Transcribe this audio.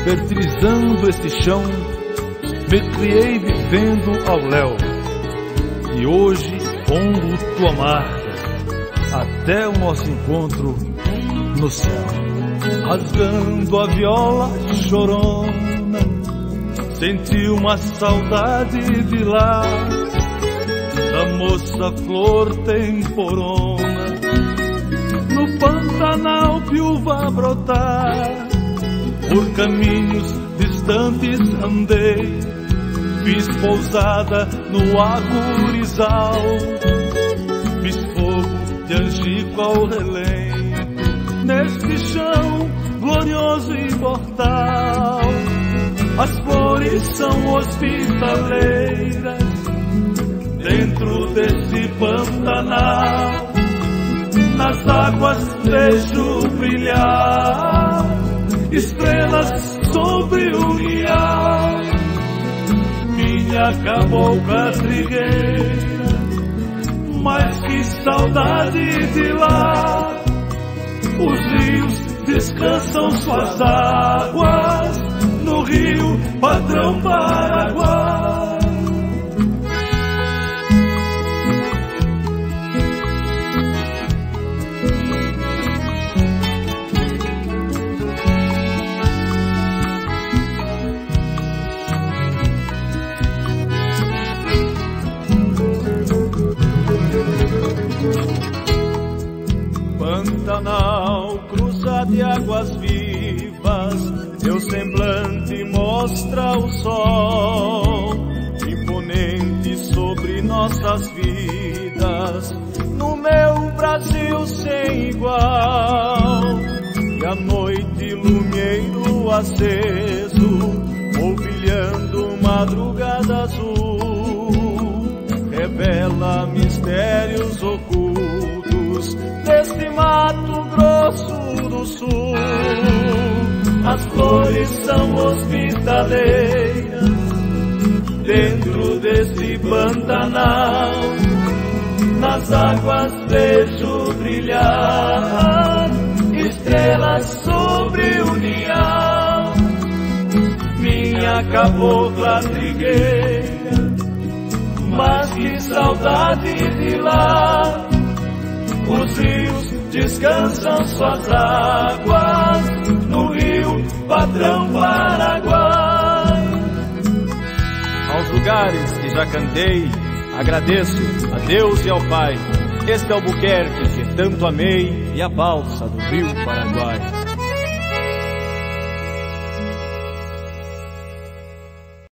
fertilizando este chão, me criei vivendo ao léu, e hoje honro tua marca, até o nosso encontro no céu. Rasgando a viola chorona, senti uma saudade de lá, da moça flor temporona. No Pantanal viúva brotar, por caminhos distantes andei, fiz pousada no agorizal, fiz fogo de angico ao relento, neste chão glorioso e imortal. As flores são hospitaleiras dentro desse Pantanal, nas águas vejo brilhar estrelas sobre o rial. Minha cabocla trigueira, mas que saudade de lá. Os rios descansam suas águas no rio Padrão Paraguai. Pantanal, cruza de águas vivas, teu semblante mostra o sol, imponente sobre nossas vidas, no meu Brasil sem igual. E à noite lumeiro aceso, polvilhando madrugada azul, revela mistérios ocultos deste Mato Grosso do Sul. As flores são hospitaleiras dentro desse Pantanal, nas águas vejo brilhar estrelas sobre o rial. Minha cabocla trigueira, mas que saudade de lá. Os rios descansam suas águas no rio Padrão Paraguai. Aos lugares que já cantei, agradeço a Deus e ao Pai, este Albuquerque que tanto amei e a balsa do rio Paraguai.